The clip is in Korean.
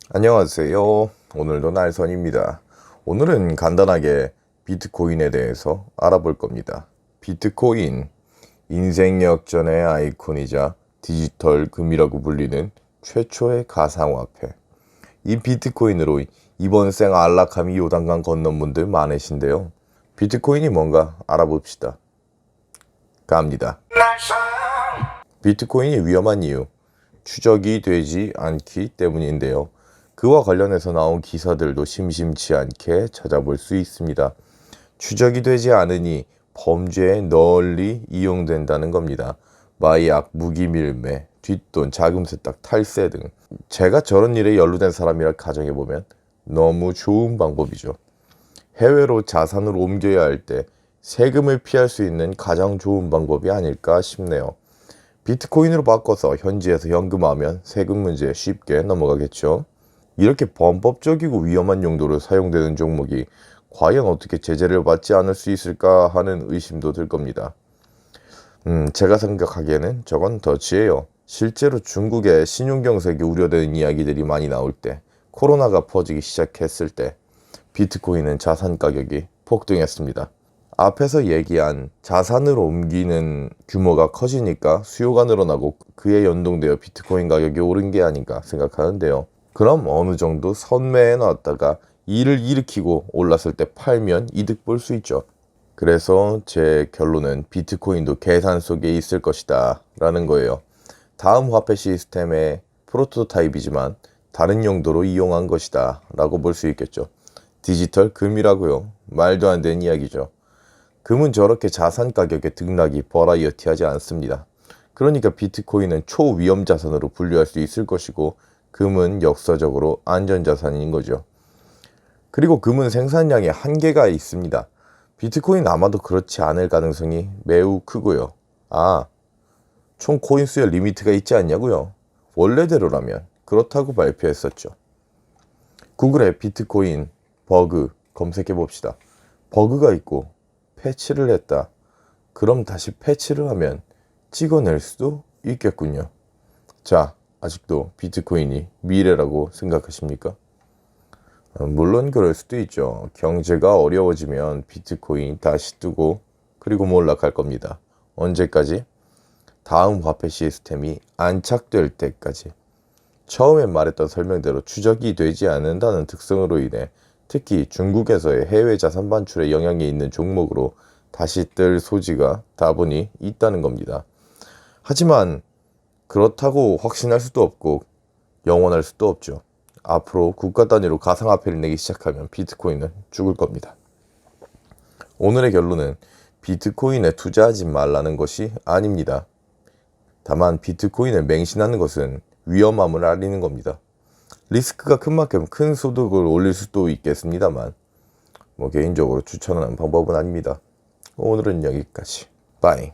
안녕하세요. 오늘도 날선입니다. 오늘은 간단하게 비트코인에 대해서 알아볼 겁니다. 비트코인, 인생 역전의 아이콘이자 디지털 금이라고 불리는 최초의 가상화폐. 이 비트코인으로 이번 생 안락함이 요단강 건넌 분들 많으신데요. 비트코인이 뭔가 알아봅시다. 갑니다. 비트코인이 위험한 이유, 추적이 되지 않기 때문인데요. 그와 관련해서 나온 기사들도 심심치 않게 찾아볼 수 있습니다. 추적이 되지 않으니 범죄에 널리 이용된다는 겁니다. 마약, 무기 밀매, 뒷돈, 자금 세탁, 탈세 등. 제가 저런 일에 연루된 사람이라 가정해보면 너무 좋은 방법이죠. 해외로 자산을 옮겨야 할 때 세금을 피할 수 있는 가장 좋은 방법이 아닐까 싶네요. 비트코인으로 바꿔서 현지에서 현금화하면 세금 문제 쉽게 넘어가겠죠. 이렇게 범법적이고 위험한 용도로 사용되는 종목이 과연 어떻게 제재를 받지 않을 수 있을까 하는 의심도 들 겁니다. 제가 생각하기에는 저건 덫이에요. 실제로 중국의 신용경색이 우려되는 이야기들이 많이 나올 때, 코로나가 퍼지기 시작했을 때 비트코인은 자산 가격이 폭등했습니다. 앞에서 얘기한 자산을 옮기는 규모가 커지니까 수요가 늘어나고 그에 연동되어 비트코인 가격이 오른 게 아닌가 생각하는데요. 그럼 어느 정도 선매에 놨다가 일을 일으키고 올랐을 때 팔면 이득 볼 수 있죠. 그래서 제 결론은 비트코인도 계산 속에 있을 것이다 라는 거예요. 다음 화폐 시스템의 프로토타입이지만 다른 용도로 이용한 것이다 라고 볼 수 있겠죠. 디지털 금이라고요. 말도 안 되는 이야기죠. 금은 저렇게 자산 가격의 등락이 버라이어티하지 않습니다. 그러니까 비트코인은 초위험 자산으로 분류할 수 있을 것이고 금은 역사적으로 안전자산인 거죠. 그리고 금은 생산량에 한계가 있습니다. 비트코인 아마도 그렇지 않을 가능성이 매우 크고요. 총 코인 수의 리미트가 있지 않냐고요? 원래대로라면 그렇다고 발표했었죠. 구글에 비트코인 버그 검색해 봅시다. 버그가 있고 패치를 했다. 그럼 다시 패치를 하면 찍어낼 수도 있겠군요. 자, 아직도 비트코인이 미래라고 생각하십니까? 물론 그럴 수도 있죠. 경제가 어려워지면 비트코인 다시 뜨고 그리고 몰락할 겁니다. 언제까지? 다음 화폐 시스템이 안착될 때까지. 처음에 말했던 설명대로 추적이 되지 않는다는 특성으로 인해 특히 중국에서의 해외 자산 반출에 영향이 있는 종목으로 다시 뜰 소지가 다분히 있다는 겁니다. 하지만 그렇다고 확신할 수도 없고 영원할 수도 없죠. 앞으로 국가 단위로 가상화폐를 내기 시작하면 비트코인은 죽을 겁니다. 오늘의 결론은 비트코인에 투자하지 말라는 것이 아닙니다. 다만 비트코인을 맹신하는 것은 위험함을 알리는 겁니다. 리스크가 큰 만큼 큰 소득을 올릴 수도 있겠습니다만 개인적으로 추천하는 방법은 아닙니다. 오늘은 여기까지. 바이.